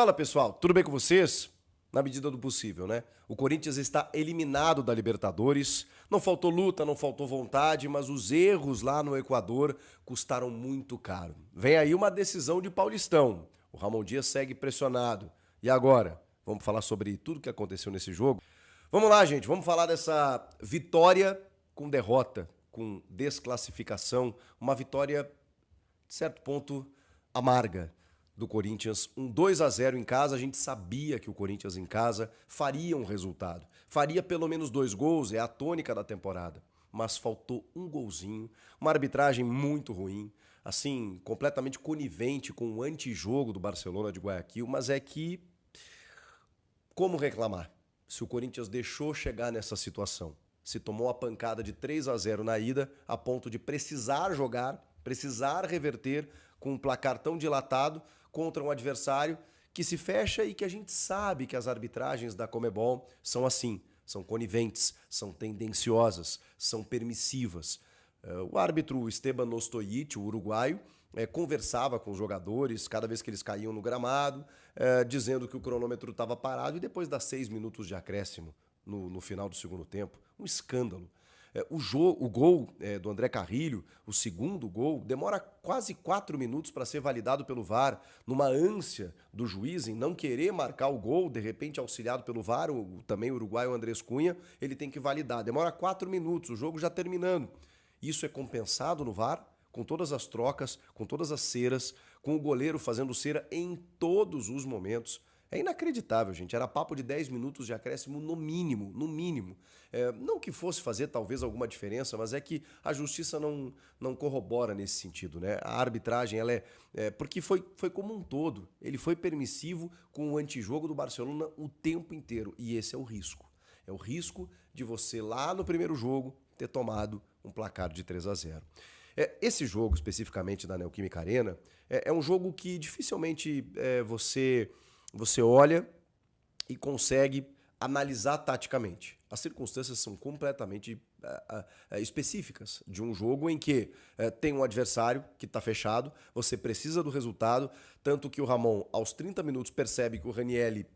Fala pessoal, tudo bem com vocês? Na medida do possível, né? O Corinthians está eliminado da Libertadores. Não faltou luta, não faltou vontade, mas os erros lá no Equador custaram muito caro. Vem aí uma decisão de Paulistão. O Ramon Dias segue pressionado. E agora? Vamos falar sobre tudo o que aconteceu nesse jogo? Vamos lá, gente, vamos falar dessa vitória com derrota, com desclassificação, uma vitória, de certo ponto, amarga do Corinthians, um 2-0 em casa. A gente sabia que o Corinthians em casa faria um resultado, faria pelo menos 2 gols, é a tônica da temporada, mas faltou um golzinho, uma arbitragem muito ruim, assim, completamente conivente com o antijogo do Barcelona de Guayaquil, mas é que, como reclamar? Se o Corinthians deixou chegar nessa situação, se tomou a pancada de 3-0 na ida, a ponto de precisar jogar, precisar reverter com um placar tão dilatado contra um adversário que se fecha e que a gente sabe que as arbitragens da Conmebol são assim, são coniventes, são tendenciosas, são permissivas. O árbitro Esteban Ostojic, o uruguaio, conversava com os jogadores cada vez que eles caíam no gramado, dizendo que o cronômetro estava parado e depois das 6 minutos de acréscimo no final do segundo tempo. Um escândalo. O gol do André Carrilho, o segundo gol, demora quase 4 minutos para ser validado pelo VAR, numa ânsia do juiz em não querer marcar o gol, de repente auxiliado pelo VAR, também o uruguaio Andrés Cunha, ele tem que validar. Demora 4 minutos, o jogo já terminando. Isso é compensado no VAR, com todas as trocas, com todas as ceras, com o goleiro fazendo cera em todos os momentos. É inacreditável, gente. Era papo de 10 minutos de acréscimo no mínimo, no mínimo. Não que fosse fazer talvez alguma diferença, mas é que a justiça não corrobora nesse sentido, né? A arbitragem, ela porque foi como um todo. Ele foi permissivo com o antijogo do Barcelona o tempo inteiro. E esse é o risco. É o risco de você, lá no primeiro jogo, ter tomado um placar de 3-0. Esse jogo, especificamente da Neoquímica Arena, é um jogo que dificilmente você olha e consegue analisar taticamente. As circunstâncias são completamente específicas de um jogo em que tem um adversário que está fechado, você precisa do resultado, tanto que o Ramon, aos 30 minutos, percebe que o Ranieri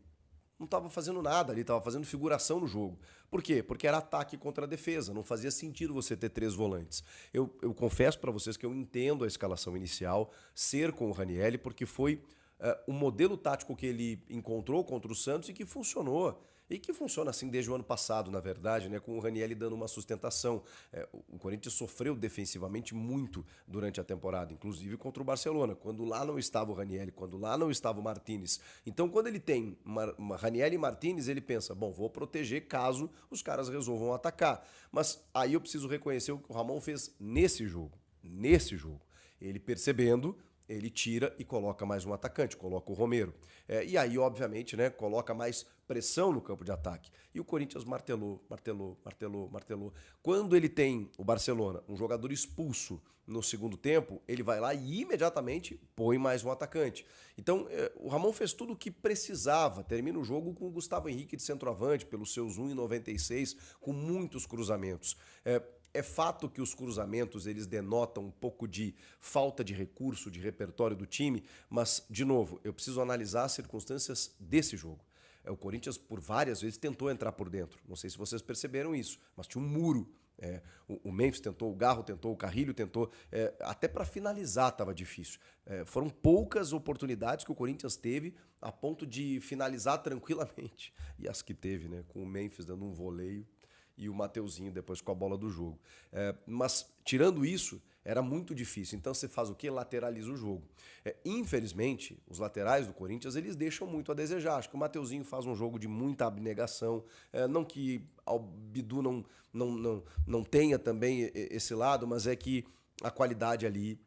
não estava fazendo nada ali, estava fazendo figuração no jogo. Por quê? Porque era ataque contra a defesa, não fazia sentido você ter 3 volantes. Eu confesso para vocês que eu entendo a escalação inicial ser com o Ranieri, porque foi o modelo tático que ele encontrou contra o Santos e que funcionou. E que funciona assim desde o ano passado, na verdade, né, com o Ranieri dando uma sustentação. O Corinthians sofreu defensivamente muito durante a temporada, inclusive contra o Barcelona, quando lá não estava o Ranieri, quando lá não estava o Martínez. Então, quando ele tem uma Ranieri e Martínez, ele pensa, bom, vou proteger caso os caras resolvam atacar. Mas aí eu preciso reconhecer o que o Ramon fez nesse jogo. Nesse jogo. Ele percebendo, ele tira e coloca mais um atacante, coloca o Romero. E aí, obviamente, né, coloca mais pressão no campo de ataque. E o Corinthians martelou, martelou, martelou, martelou. Quando ele tem o Barcelona, um jogador expulso no segundo tempo, ele vai lá e imediatamente põe mais um atacante. Então, o Ramon fez tudo o que precisava. Termina o jogo com o Gustavo Henrique de centroavante, pelos seus 1,96, com muitos cruzamentos. É fato que os cruzamentos eles denotam um pouco de falta de recurso, de repertório do time, mas, de novo, eu preciso analisar as circunstâncias desse jogo. O Corinthians, por várias vezes, tentou entrar por dentro. Não sei se vocês perceberam isso, mas tinha um muro. O Memphis tentou, o Garro tentou, o Carrilho tentou. Até para finalizar estava difícil. Foram poucas oportunidades que o Corinthians teve a ponto de finalizar tranquilamente. E as que teve, né? Com o Memphis dando um voleio e o Mateuzinho depois com a bola do jogo. Mas, tirando isso, era muito difícil. Então, você faz o quê? Lateraliza o jogo. Infelizmente, os laterais do Corinthians, eles deixam muito a desejar. Acho que o Mateuzinho faz um jogo de muita abnegação. Não que o Bidu não tenha também esse lado, mas é que a qualidade ali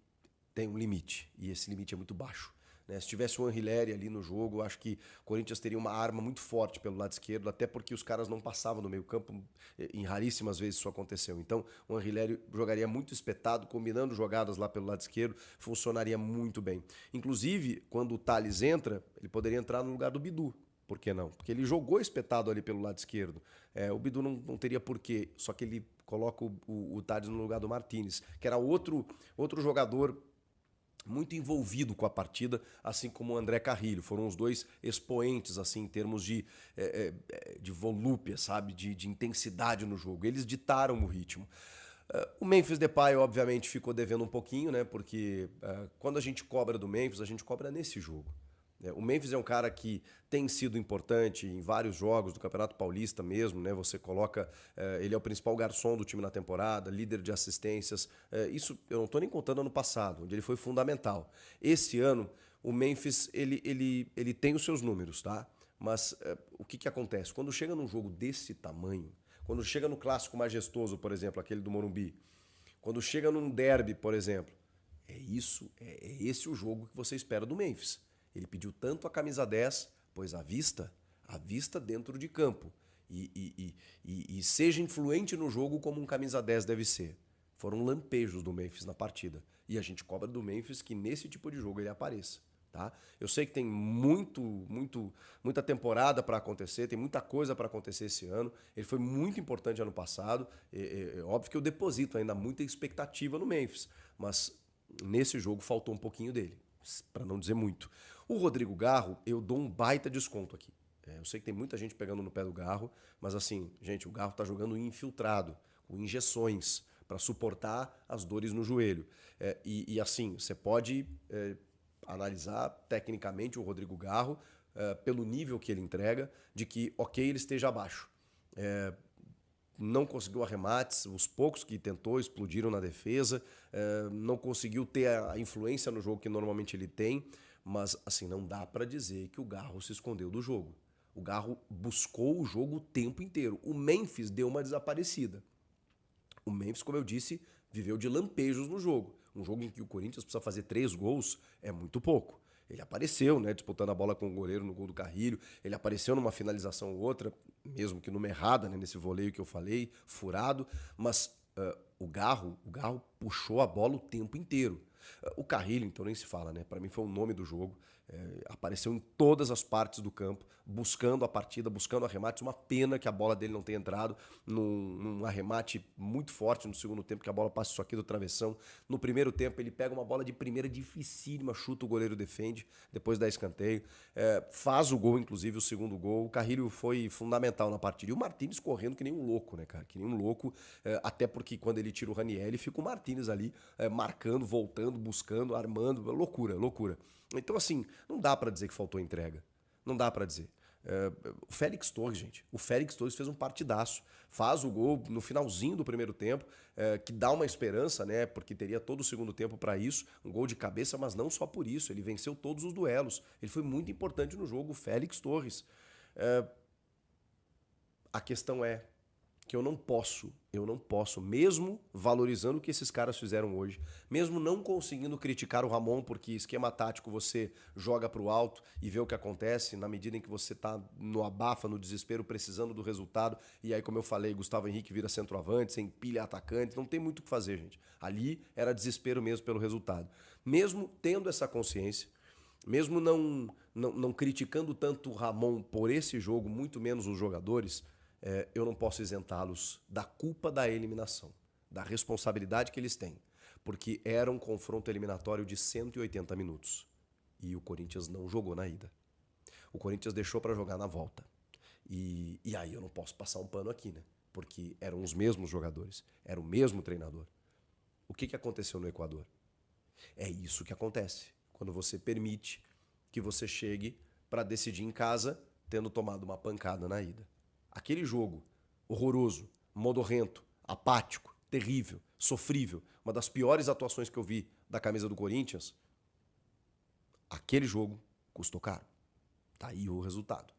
tem um limite. E esse limite é muito baixo. Se tivesse o Anrileri ali no jogo, acho que o Corinthians teria uma arma muito forte pelo lado esquerdo, até porque os caras não passavam no meio campo, em raríssimas vezes isso aconteceu. Então, o Anrileri jogaria muito espetado, combinando jogadas lá pelo lado esquerdo, funcionaria muito bem. Inclusive, quando o Tales entra, ele poderia entrar no lugar do Bidu. Por que não? Porque ele jogou espetado ali pelo lado esquerdo. O Bidu não teria porquê, só que ele coloca o Tales no lugar do Martínez, que era outro jogador muito envolvido com a partida, assim como o André Carrillo. Foram os dois expoentes, assim, em termos de volúpia, sabe? De intensidade no jogo. Eles ditaram o ritmo. O Memphis Depay, obviamente, ficou devendo um pouquinho, né? Porque quando a gente cobra do Memphis, a gente cobra nesse jogo. O Memphis é um cara que tem sido importante em vários jogos do Campeonato Paulista mesmo, né? Você coloca, ele é o principal garçom do time na temporada, líder de assistências. Isso eu não estou nem contando ano passado, onde ele foi fundamental. Esse ano, o Memphis, ele tem os seus números, tá? Mas o que acontece? Quando chega num jogo desse tamanho, quando chega no clássico majestoso, por exemplo, aquele do Morumbi, quando chega num derby, por exemplo, é esse o jogo que você espera do Memphis. Ele pediu tanto a camisa 10, pois a vista dentro de campo. E seja influente no jogo como um camisa 10 deve ser. Foram lampejos do Memphis na partida. E a gente cobra do Memphis que nesse tipo de jogo ele apareça. Tá? Eu sei que tem muita temporada para acontecer, tem muita coisa para acontecer esse ano. Ele foi muito importante ano passado. Óbvio que eu deposito ainda muita expectativa no Memphis, mas nesse jogo faltou um pouquinho dele, para não dizer muito. O Rodrigo Garro, eu dou um baita desconto aqui. Eu sei que tem muita gente pegando no pé do Garro, mas assim, gente, o Garro tá jogando infiltrado, com injeções, para suportar as dores no joelho. Assim, você pode analisar tecnicamente o Rodrigo Garro pelo nível que ele entrega, de que, ok, ele esteja abaixo. Não conseguiu arremates, os poucos que tentou explodiram na defesa, não conseguiu ter a influência no jogo que normalmente ele tem, mas assim, não dá para dizer que o Garro se escondeu do jogo. O Garro buscou o jogo o tempo inteiro. O Memphis deu uma desaparecida. O Memphis, como eu disse, viveu de lampejos no jogo. Um jogo em que o Corinthians precisa fazer 3 gols é muito pouco. Ele apareceu, né, disputando a bola com o goleiro no gol do Carrilho. Ele apareceu numa finalização ou outra, mesmo que numa errada, né, nesse voleio que eu falei, furado. Mas o Garro puxou a bola o tempo inteiro. O Carrilho, então, nem se fala, né? Para mim foi o nome do jogo. Apareceu em todas as partes do campo, buscando a partida, buscando arremates. Uma pena que a bola dele não tenha entrado num arremate muito forte no segundo tempo, que a bola passa isso aqui do travessão. No primeiro tempo, ele pega uma bola de primeira dificílima, chuta, o goleiro defende, depois dá escanteio. Faz o gol, inclusive, o segundo gol. O Carrilho foi fundamental na partida. E o Martínez correndo que nem um louco, né, cara? Que nem um louco, até porque quando ele tira o Ranieri, fica o Martínez ali marcando, voltando, buscando, armando. Loucura, loucura. Então, assim, não dá pra dizer que faltou entrega. Não dá pra dizer. O Félix Torres, gente. O Félix Torres fez um partidaço. Faz o gol no finalzinho do primeiro tempo, que dá uma esperança, né? Porque teria todo o segundo tempo pra isso. Um gol de cabeça, mas não só por isso. Ele venceu todos os duelos. Ele foi muito importante no jogo, o Félix Torres. A questão é que eu não posso, mesmo valorizando o que esses caras fizeram hoje, mesmo não conseguindo criticar o Ramon, porque esquema tático você joga pro alto e vê o que acontece na medida em que você tá no abafa, no desespero, precisando do resultado, e aí, como eu falei, Gustavo Henrique vira centroavante, sem pilha atacante, não tem muito o que fazer, gente. Ali era desespero mesmo pelo resultado. Mesmo tendo essa consciência, mesmo não criticando tanto o Ramon por esse jogo, muito menos os jogadores, eu não posso isentá-los da culpa da eliminação, da responsabilidade que eles têm, porque era um confronto eliminatório de 180 minutos e o Corinthians não jogou na ida. O Corinthians deixou para jogar na volta. E aí eu não posso passar um pano aqui, né? Porque eram os mesmos jogadores, era o mesmo treinador. O que aconteceu no Equador? É isso que acontece quando você permite que você chegue para decidir em casa tendo tomado uma pancada na ida. Aquele jogo horroroso, modorrento, apático, terrível, sofrível, uma das piores atuações que eu vi da camisa do Corinthians, aquele jogo custou caro. Tá aí o resultado.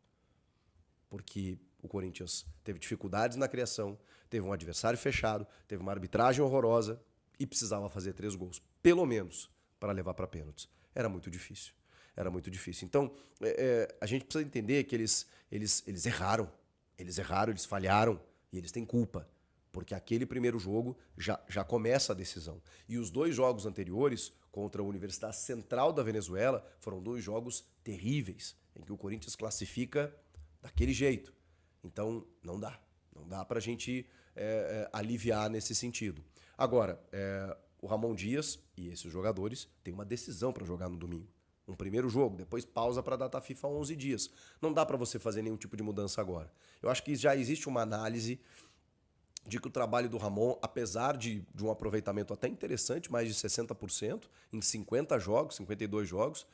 Porque o Corinthians teve dificuldades na criação, teve um adversário fechado, teve uma arbitragem horrorosa e precisava fazer 3 gols, pelo menos, para levar para pênaltis. Era muito difícil. Era muito difícil. Então, a gente precisa entender que eles erraram. Eles erraram, eles falharam e eles têm culpa. Porque aquele primeiro jogo já começa a decisão. E os 2 jogos anteriores, contra a Universidade Central da Venezuela, foram 2 jogos terríveis, em que o Corinthians classifica daquele jeito. Então, não dá pra gente aliviar nesse sentido. Agora, o Ramon Dias e esses jogadores têm uma decisão para jogar no domingo. Um primeiro jogo, depois pausa para a data FIFA 11 dias. Não dá para você fazer nenhum tipo de mudança agora. Eu acho que já existe uma análise de que o trabalho do Ramon, apesar de um aproveitamento até interessante, mais de 60%, em 50 jogos, 52 jogos,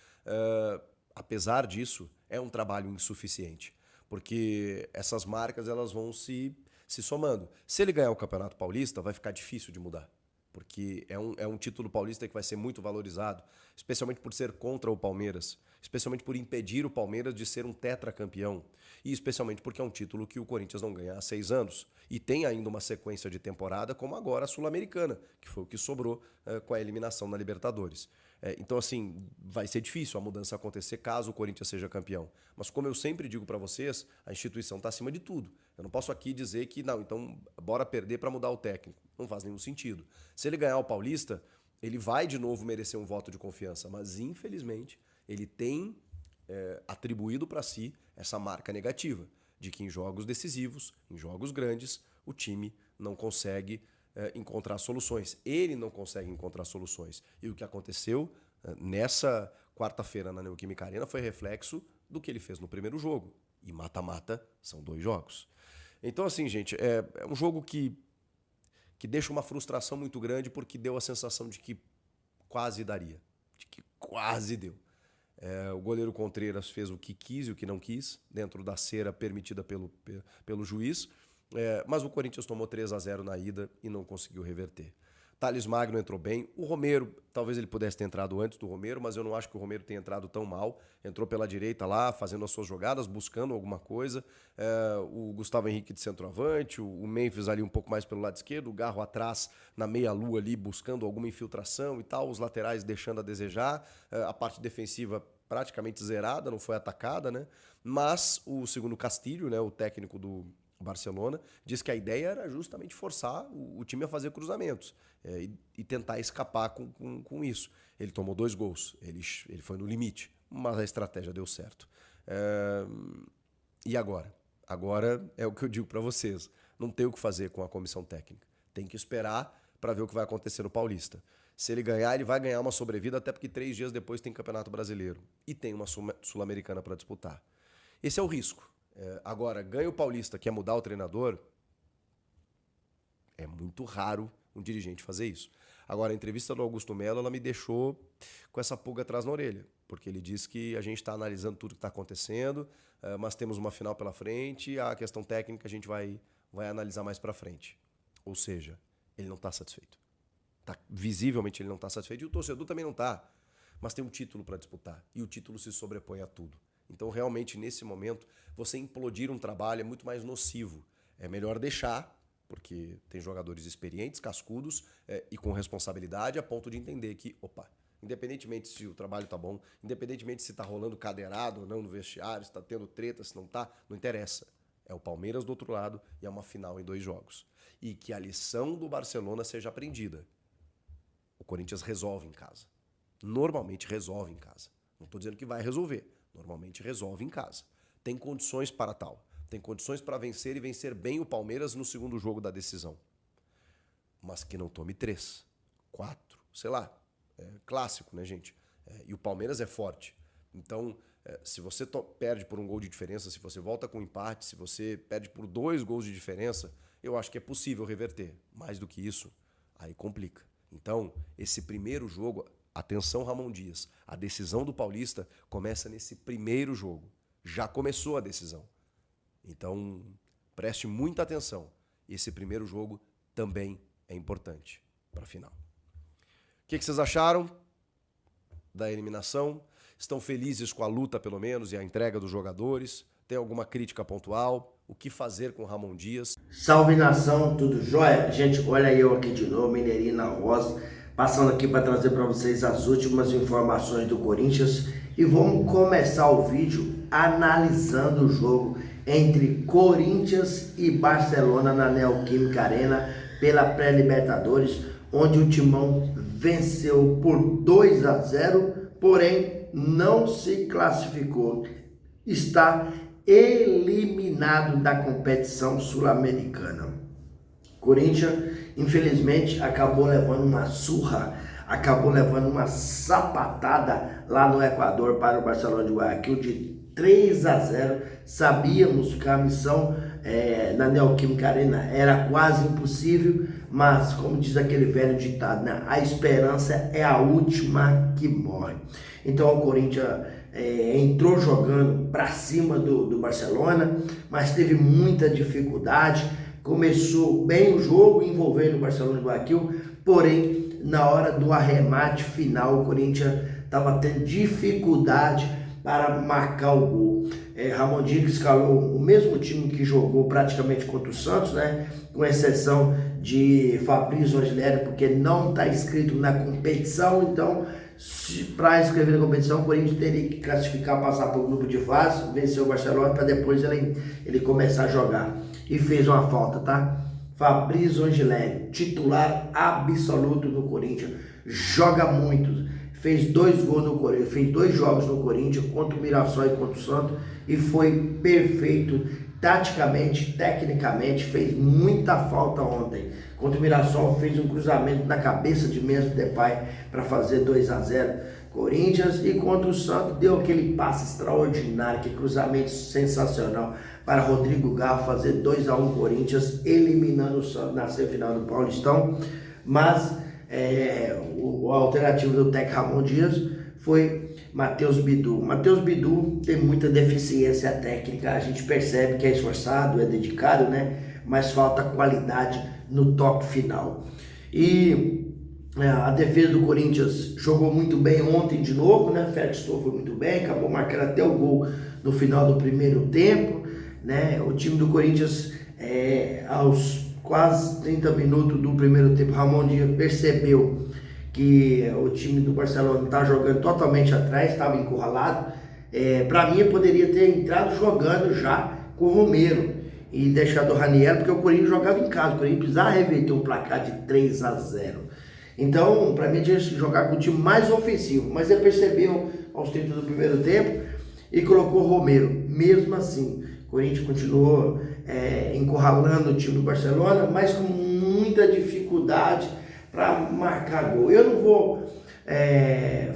apesar disso, é um trabalho insuficiente. Porque essas marcas elas vão se somando. Se ele ganhar o Campeonato Paulista, vai ficar difícil de mudar. Porque é um título paulista que vai ser muito valorizado, especialmente por ser contra o Palmeiras, especialmente por impedir o Palmeiras de ser um tetracampeão e especialmente porque é um título que o Corinthians não ganha há 6 anos e tem ainda uma sequência de temporada como agora a Sul-Americana, que foi o que sobrou com a eliminação na Libertadores. Então, assim, vai ser difícil a mudança acontecer caso o Corinthians seja campeão. Mas como eu sempre digo para vocês, a instituição está acima de tudo. Eu não posso aqui dizer que, não, então bora perder para mudar o técnico. Não faz nenhum sentido. Se ele ganhar o Paulista, ele vai de novo merecer um voto de confiança. Mas, infelizmente, ele tem atribuído para si essa marca negativa de que em jogos decisivos, em jogos grandes, o time não consegue encontrar soluções. Ele não consegue encontrar soluções. E o que aconteceu nessa quarta-feira na Neoquímica Arena foi reflexo do que ele fez no primeiro jogo. E mata-mata são 2 jogos. Então, assim, gente, é um jogo que deixa uma frustração muito grande porque deu a sensação de que quase daria. De que quase deu. O goleiro Contreras fez o que quis e o que não quis, dentro da cera permitida pelo juiz. Mas o Corinthians tomou 3-0 na ida e não conseguiu reverter. Thales Magno entrou bem. O Romero, talvez ele pudesse ter entrado antes do Romero, mas eu não acho que o Romero tenha entrado tão mal. Entrou pela direita lá, fazendo as suas jogadas, buscando alguma coisa. O Gustavo Henrique de centroavante, o Memphis ali um pouco mais pelo lado esquerdo, o Garro atrás na meia-lua ali, buscando alguma infiltração e tal, os laterais deixando a desejar. A parte defensiva praticamente zerada, não foi atacada, né? Mas o segundo Castilho, né, o técnico do Barcelona, diz que a ideia era justamente forçar o time a fazer cruzamentos e tentar escapar com isso. Ele tomou 2 gols, ele foi no limite, mas a estratégia deu certo. E agora? Agora é o que eu digo para vocês, não tem o que fazer com a comissão técnica. Tem que esperar para ver o que vai acontecer no Paulista. Se ele ganhar, ele vai ganhar uma sobrevida, até porque 3 dias depois tem Campeonato Brasileiro e tem uma Sul-Americana para disputar. Esse é o risco. Agora, ganha o Paulista, quer mudar o treinador, é muito raro um dirigente fazer isso. Agora, a entrevista do Augusto Melo, ela me deixou com essa pulga atrás na orelha, porque ele diz que a gente está analisando tudo que está acontecendo, mas temos uma final pela frente, a questão técnica a gente vai analisar mais para frente. Ou seja, ele não está satisfeito. Visivelmente ele não está satisfeito e o torcedor também não está. Mas tem um título para disputar e o título se sobrepõe a tudo. Então, realmente, nesse momento, você implodir um trabalho é muito mais nocivo. É melhor deixar, porque tem jogadores experientes, cascudos e com responsabilidade a ponto de entender que, independentemente se o trabalho tá bom, independentemente se tá rolando cadeirado ou não no vestiário, se tá tendo treta, se não tá, não interessa. É o Palmeiras do outro lado e é uma final em 2 jogos. E que a lição do Barcelona seja aprendida. O Corinthians resolve em casa. Normalmente resolve em casa. Não estou dizendo que vai resolver. Normalmente resolve em casa. Tem condições para tal. Tem condições para vencer e vencer bem o Palmeiras no segundo jogo da decisão. Mas que não tome 3, 4, sei lá. É clássico, né, gente? E o Palmeiras é forte. Então, se você perde por 1 gol de diferença, se você volta com empate, se você perde por 2 gols de diferença, eu acho que é possível reverter. Mais do que isso, aí complica. Então, esse primeiro jogo... Atenção, Ramon Dias. A decisão do Paulista começa nesse primeiro jogo. Já começou a decisão. Então, preste muita atenção. Esse primeiro jogo também é importante para a final. O que vocês acharam da eliminação? Estão felizes com a luta, pelo menos, e a entrega dos jogadores? Tem alguma crítica pontual? O que fazer com Ramon Dias? Salve, nação, tudo jóia? Gente, olha eu aqui de novo, Mineirinho na Roça, passando aqui para trazer para vocês as últimas informações do Corinthians e vamos começar o vídeo analisando o jogo entre Corinthians e Barcelona na Neoquímica Arena pela pré-Libertadores, onde o Timão venceu por 2-0, porém não se classificou. Está eliminado da competição sul-americana. Corinthians, infelizmente, acabou levando uma surra, acabou levando uma sapatada lá no Equador para o Barcelona de Guayaquil de 3-0. Sabíamos que a missão na Neoquímica Arena era quase impossível, mas como diz aquele velho ditado, né? A esperança é a última que morre. Então o Corinthians entrou jogando para cima do Barcelona, mas teve muita dificuldade. Começou bem o jogo envolvendo o Barcelona de Guayaquil, porém na hora do arremate final o Corinthians estava tendo dificuldade para marcar o gol. Ramon Dias escalou o mesmo time que jogou praticamente contra o Santos, né? Com exceção de Fabrício Angeleri, porque não está inscrito na competição. Então, para inscrever na competição, o Corinthians teria que classificar, passar para o grupo de fase, vencer o Barcelona, para depois ele começar a jogar. E fez uma falta, tá? Fabrício Angeleri, titular absoluto no Corinthians, joga muito. Fez 2 gols no Corinthians, fez 2 jogos no Corinthians, contra o Mirassol e contra o Santos, e foi perfeito, taticamente, tecnicamente, fez muita falta ontem. Contra o Mirassol fez um cruzamento na cabeça de Memphis Depay para fazer 2-0 Corinthians, e contra o Santos deu aquele passe extraordinário, que cruzamento sensacional para Rodrigo Garro fazer 2-1 Corinthians, eliminando o Santos na semifinal do Paulistão. Mas a alternativa do técnico Ramon Dias foi Matheus Bidu. Matheus Bidu tem muita deficiência técnica, a gente percebe que é esforçado, é dedicado, né? Mas falta qualidade no toque final. E a defesa do Corinthians jogou muito bem ontem de novo, né? Félix Torres foi muito bem, acabou marcando até o gol no final do primeiro tempo, né? O time do Corinthians, aos quase 30 minutos do primeiro tempo, Ramon Dias percebeu que o time do Barcelona está jogando totalmente atrás, estava encurralado. Para mim, eu poderia ter entrado jogando já com o Romero e deixado o Raniel, porque o Corinthians jogava em casa, o Corinthians precisava reverter um placar de 3-0. Então, para mim, tinha que jogar com o time mais ofensivo, mas ele percebeu aos 30 do primeiro tempo e colocou o Romero. Mesmo assim, o Corinthians continuou encurralando o time do Barcelona, mas com muita dificuldade para marcar gol. Eu não vou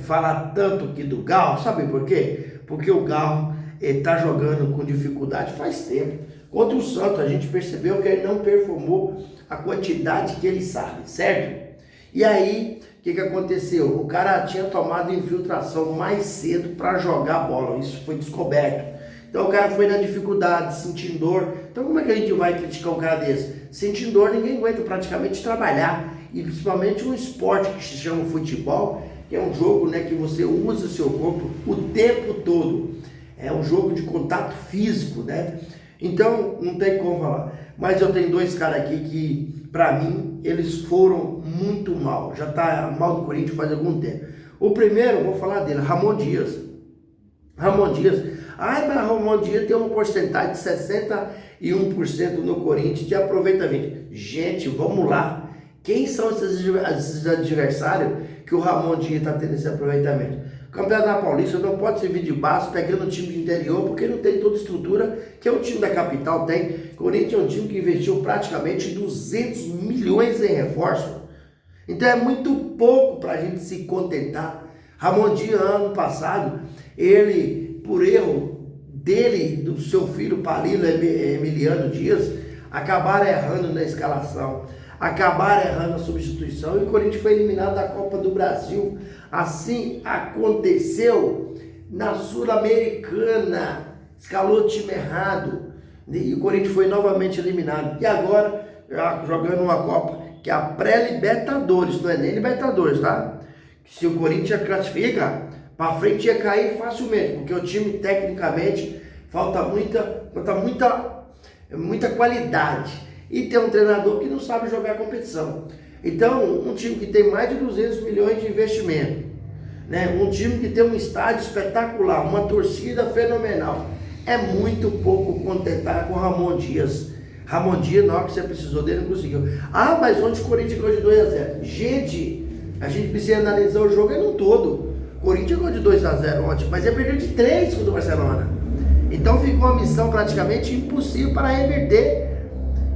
falar tanto aqui do Garro, sabe por quê? Porque o Garro está jogando com dificuldade faz tempo. Contra o Santos, a gente percebeu que ele não performou a quantidade que ele sabe, certo? E aí, o que aconteceu? O cara tinha tomado infiltração mais cedo para jogar a bola, isso foi descoberto. Então o cara foi na dificuldade, sentindo dor. Então como é que a gente vai criticar um cara desse? Sentindo dor, ninguém aguenta praticamente trabalhar. E principalmente um esporte que se chama futebol, que é um jogo, né, que você usa o seu corpo o tempo todo. É um jogo de contato físico, né? Então não tem como falar. Mas eu tenho 2 caras aqui que, para mim, eles foram muito mal. Já tá mal do Corinthians faz algum tempo. O primeiro, vou falar dele, Ramon Dias. Ramon Dias. Mas Ramon Dias tem uma porcentagem de 61% no Corinthians de aproveitamento. Gente, vamos lá. Quem são esses adversários que o Ramon Dias está tendo esse aproveitamento? O Campeonato Paulista não pode servir de base pegando o time do interior, porque não tem toda a estrutura que o time da capital tem. O Corinthians é um time que investiu praticamente 200 milhões em reforço. Então é muito pouco para a gente se contentar. Ramon Dias, ano passado, ele, por erro dele, do seu filho Palilo Emiliano Dias, acabaram errando na escalação, acabaram errando na substituição, e o Corinthians foi eliminado da Copa do Brasil. Assim aconteceu na Sul-Americana, escalou o time errado, e o Corinthians foi novamente eliminado. E agora, jogando uma Copa, que é a pré-Libertadores, não é nem Libertadores, tá? Se o Corinthians classifica, para frente ia cair facilmente, porque o time tecnicamente falta muita qualidade. E tem um treinador que não sabe jogar competição. Então, um time que tem mais de 200 milhões de investimento, né? Um time que tem um estádio espetacular, uma torcida fenomenal, é muito pouco contentar com o Ramon Dias. Ramon Dias, na hora que você precisou dele, não conseguiu. Mas ontem o Corinthians ganhou de 2-0. Gente, a gente precisa analisar o jogo no todo. O Corinthians ganhou de 2-0 ontem, mas ele perdeu de 3 contra o Barcelona. Então ficou uma missão praticamente impossível para reverter.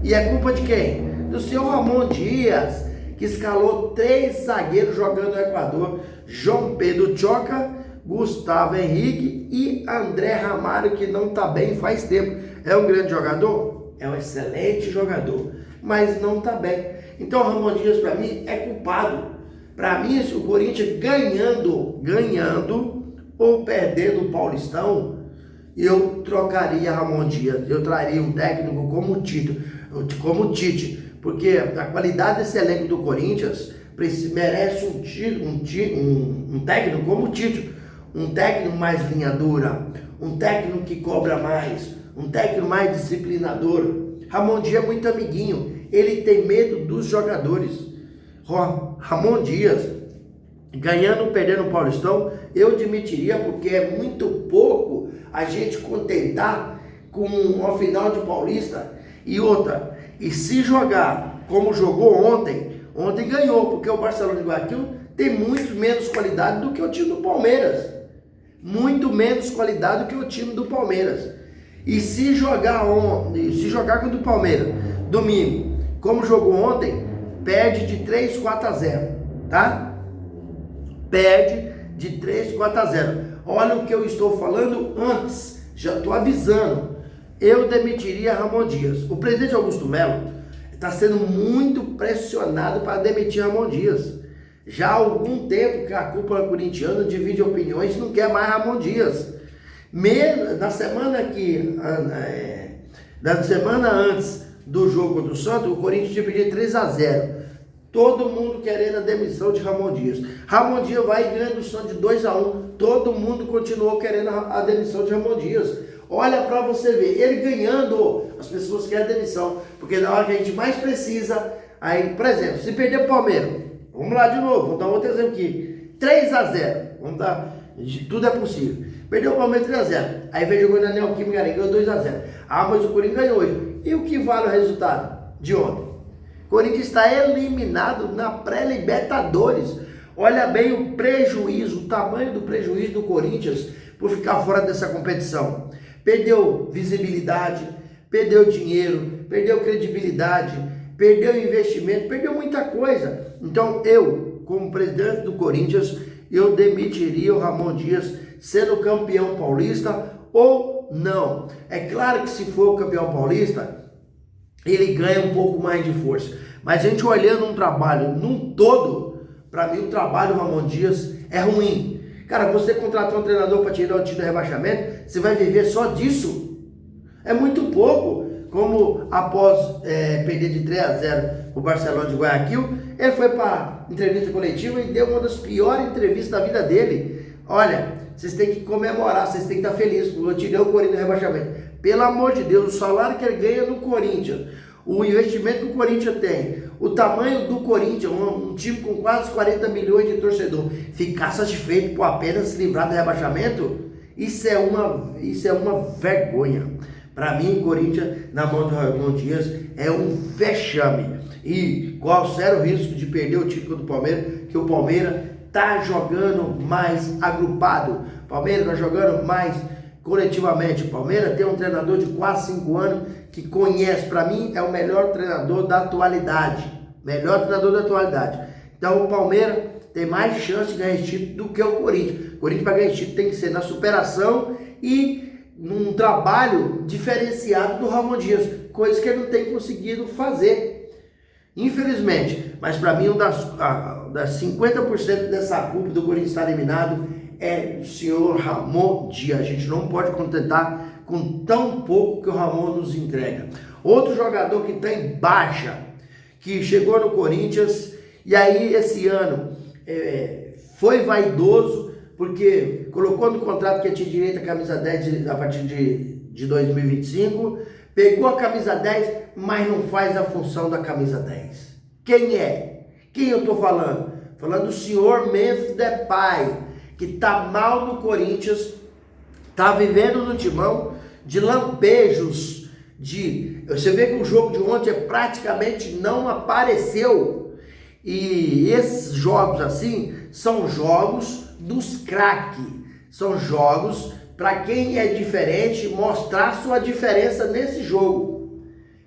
E é culpa de quem? do senhor Ramon Dias, que escalou 3 zagueiros jogando no Equador: João Pedro Choca, Gustavo Henrique e André Ramalho, que não está bem faz tempo. É um grande jogador? É um excelente jogador, mas não está bem. Então o Ramon Dias, para mim, é culpado. Para mim, se o Corinthians ganhando ou perdendo o Paulistão, eu trocaria Ramon Dias. Eu traria um técnico como o Tite, porque a qualidade desse elenco do Corinthians merece um técnico como o Tite. Um técnico mais linha dura, um técnico que cobra mais, um técnico mais disciplinador. Ramon Dias é muito amiguinho, ele tem medo dos jogadores. Ramon Dias, ganhando ou perdendo o Paulistão, eu admitiria, porque é muito pouco a gente contentar com uma final de Paulista. E outra, e se jogar como jogou ontem ganhou, porque o Barcelona de Guayaquil tem muito menos qualidade do que o time do Palmeiras. Muito menos qualidade do que o time do Palmeiras. E se jogar contra o Palmeiras domingo, como jogou ontem, perde de 3-4-0, tá? Perde de 3-4-0. Olha o que eu estou falando antes, já estou avisando. Eu demitiria Ramon Dias. O presidente Augusto Melo está sendo muito pressionado para demitir Ramon Dias. Já há algum tempo que a cúpula corintiana divide opiniões e não quer mais Ramon Dias. Na semana antes do jogo contra o Santos, o Corinthians tinha pedido 3-0. Todo mundo querendo a demissão de Ramon Dias. Ramon Dias vai ganhando o Santos de 2-1. Todo mundo continuou querendo a demissão de Ramon Dias. Olha para você ver, ele ganhando, as pessoas querem a demissão. Porque na hora que a gente mais precisa, aí, por exemplo, se perder o Palmeiras, vamos lá de novo, vou dar um outro exemplo aqui. 3-0, vamos dar, tudo é possível. Perdeu o Palmeiras 3-0, aí veio jogando na Neoquímica Arena, ganhou 2-0. Ah, mas o Corinthians ganhou hoje. E o que vale o resultado de ontem? O Corinthians está eliminado na pré-Libertadores. Olha bem o prejuízo, o tamanho do prejuízo do Corinthians por ficar fora dessa competição. Perdeu visibilidade, perdeu dinheiro, perdeu credibilidade, perdeu investimento, perdeu muita coisa. Então eu, como presidente do Corinthians, eu demitiria o Ramon Dias sendo campeão paulista ou não. É claro que se for o campeão paulista, ele ganha um pouco mais de força. Mas a gente olhando um trabalho num todo, para mim o trabalho do Ramon Dias é ruim. Cara, você contratou um treinador para tirar o time do rebaixamento, você vai viver só disso? É muito pouco. Como após perder de 3-0 o Barcelona de Guayaquil, ele foi para entrevista coletiva e deu uma das piores entrevistas da vida dele. Olha, vocês têm que comemorar, vocês têm que estar felizes, porque eu tirei o Corinthians do rebaixamento. Pelo amor de Deus, o salário que ele ganha no Corinthians, o investimento que o Corinthians tem, o tamanho do Corinthians, um time com quase 40 milhões de torcedor, ficar satisfeito por apenas se livrar do rebaixamento, isso é uma vergonha. Para mim, o Corinthians, na mão do Ramon Dias, é um vexame. E qual o sério risco de perder o título do Palmeiras, que o Palmeiras está jogando mais agrupado. O Palmeiras está jogando mais coletivamente. O Palmeiras tem um treinador de quase 5 anos que conhece. Para mim, é o melhor treinador da atualidade. Melhor treinador da atualidade. Então, o Palmeiras tem mais chance de ganhar esse título do que o Corinthians. O Corinthians, para ganhar esse título, tem que ser na superação e num trabalho diferenciado do Ramon Dias, coisa que ele não tem conseguido fazer, infelizmente. Mas para mim, das 50% dessa culpa do Corinthians estar eliminado é o senhor Ramon Dias. A gente não pode contentar com tão pouco que o Ramon nos entrega. Outro jogador que está em baixa, que chegou no Corinthians e aí esse ano foi vaidoso, porque colocou no contrato que tinha direito à camisa 10 a partir de 2025, pegou a camisa 10, mas não faz a função da camisa 10. Quem é? Quem eu estou falando? Falando do senhor Memphis Depay, que está mal no Corinthians, está vivendo no timão de lampejos, você vê que o jogo de ontem praticamente não apareceu. E esses jogos assim são jogos dos craques, são jogos para quem é diferente mostrar sua diferença nesse jogo.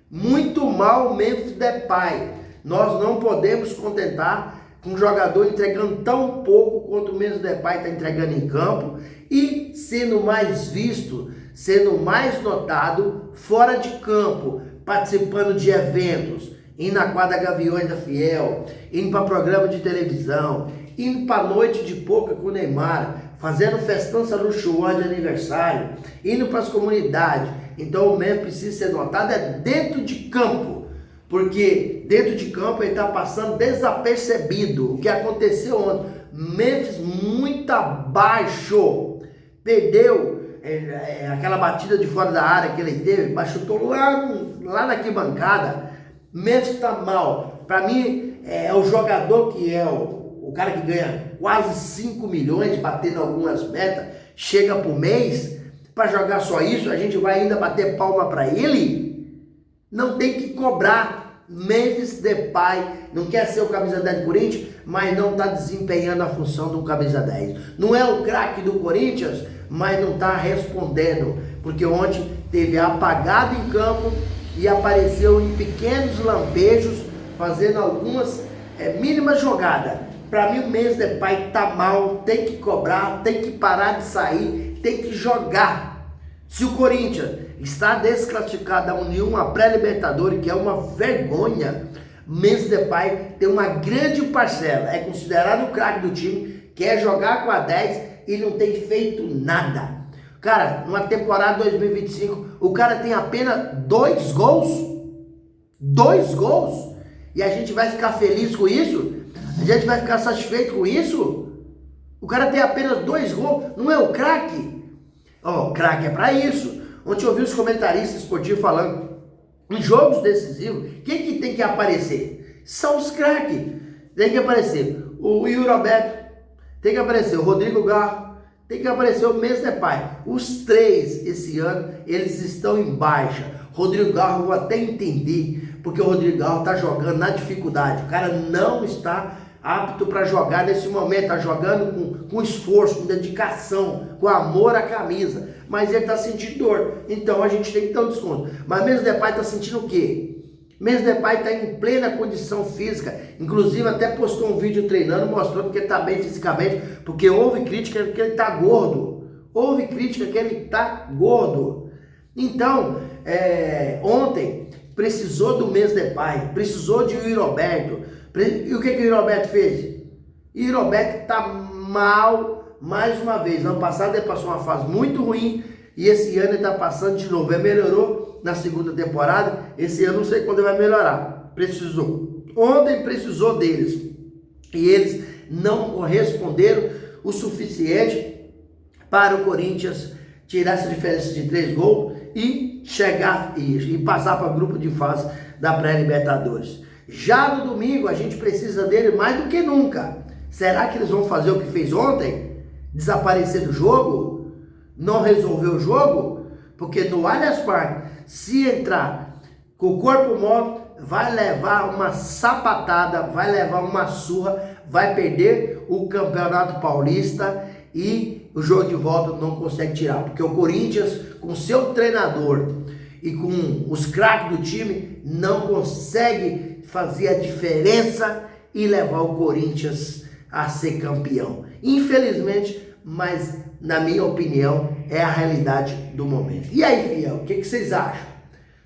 Muito mal o Memphis Depay. Nós não podemos contentar com um jogador entregando tão pouco quanto o Memphis Depay está entregando em campo e sendo mais visto, sendo mais notado fora de campo, participando de eventos, indo na quadra Gaviões da Fiel, indo para programa de televisão, indo para noite de poker com o Neymar, fazendo festança luxuosa de aniversário, indo para as comunidades. Então o Memphis precisa ser notado dentro de campo, porque dentro de campo ele está passando desapercebido. O que aconteceu ontem, Memphis muito abaixo, perdeu aquela batida de fora da área que ele teve, mas chutou lá na arquibancada. Memphis está mal. Para mim é o jogador que é o cara que ganha quase 5 milhões, batendo algumas metas, chega por mês, para jogar só isso, a gente vai ainda bater palma para ele? Não tem que cobrar. Memphis Depay não quer ser o camisa 10 do Corinthians, mas não está desempenhando a função do camisa 10. Não é o craque do Corinthians, mas não está respondendo, porque ontem teve apagado em campo e apareceu em pequenos lampejos, fazendo algumas mínimas jogadas. Para mim o Memphis Depay tá mal, tem que cobrar, tem que parar de sair, tem que jogar. Se o Corinthians está desclassificado da União a pré-Libertadores, que é uma vergonha, Memphis Depay tem uma grande parcela, é considerado o craque do time, quer jogar com a 10 e não tem feito nada. Cara, numa temporada 2025, o cara tem apenas 2 gols. 2 gols. E a gente vai ficar feliz com isso? A gente vai ficar satisfeito com isso? O cara tem apenas 2 gols. Não é o craque? Ó, craque é pra isso. Ontem eu vi os comentaristas esportivos falando, em jogos decisivos, quem que tem que aparecer? São os craques. Tem que aparecer o Yuri Alberto, tem que aparecer o Rodrigo Garro, tem que aparecer o Memphis Depay. Os 3, esse ano, eles estão em baixa. Rodrigo Garro, eu vou até entender, porque o Rodrigo Garro está jogando na dificuldade. O cara não está apto para jogar nesse momento. Está jogando com esforço, com dedicação, com amor à camisa. Mas ele está sentindo dor. Então a gente tem que dar um desconto. Mas Memphis Depay está sentindo o quê? Memphis Depay está em plena condição física, inclusive até postou um vídeo treinando, mostrando que ele está bem fisicamente, porque houve crítica que ele está gordo, houve crítica que ele está gordo. Então, ontem, precisou do Memphis Depay, precisou de Yuri Alberto, e o que o Yuri Alberto fez? Yuri Alberto está mal mais uma vez. Ano passado ele passou uma fase muito ruim, e esse ano ele está passando de novo. Ele melhorou na segunda temporada, esse ano não sei quando vai melhorar. Precisou. Ontem precisou deles. E eles não corresponderam o suficiente para o Corinthians tirar essa diferença de 3 gols e chegar e passar para o grupo de fase da pré-Libertadores. Já no domingo a gente precisa dele mais do que nunca. Será que eles vão fazer o que fez ontem? Desaparecer do jogo? Não resolver o jogo? Porque no Allianz Parque, se entrar com o corpo mole, vai levar uma sapatada, vai levar uma surra, vai perder o Campeonato Paulista e o jogo de volta não consegue tirar. Porque o Corinthians, com seu treinador e com os craques do time, não consegue fazer a diferença e levar o Corinthians a ser campeão. Infelizmente, mas na minha opinião, é a realidade do momento. E aí, fiel, o que vocês acham?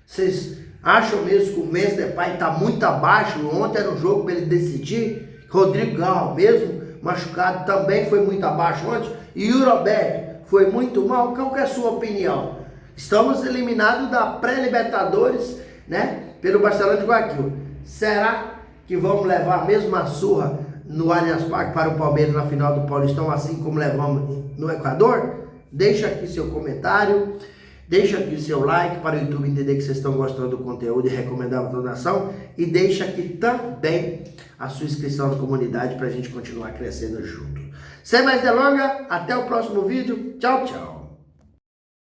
Vocês acham mesmo que o Memphis Depay está muito abaixo? Ontem era um jogo para ele decidir. Rodrigo Garro, mesmo machucado, também foi muito abaixo ontem. E o Roberto foi muito mal. Qual que é a sua opinião? Estamos eliminados da pré-Libertadores, né? Pelo Barcelona de Guayaquil. Será que vamos levar a mesma surra no Allianz Parque para o Palmeiras na final do Paulistão, assim como levamos no Equador? Deixa aqui seu comentário, deixa aqui seu like para o YouTube entender que vocês estão gostando do conteúdo e recomendar a toda a nação. E deixa aqui também a sua inscrição na comunidade para a gente continuar crescendo junto. Sem mais delongas, até o próximo vídeo. Tchau, tchau.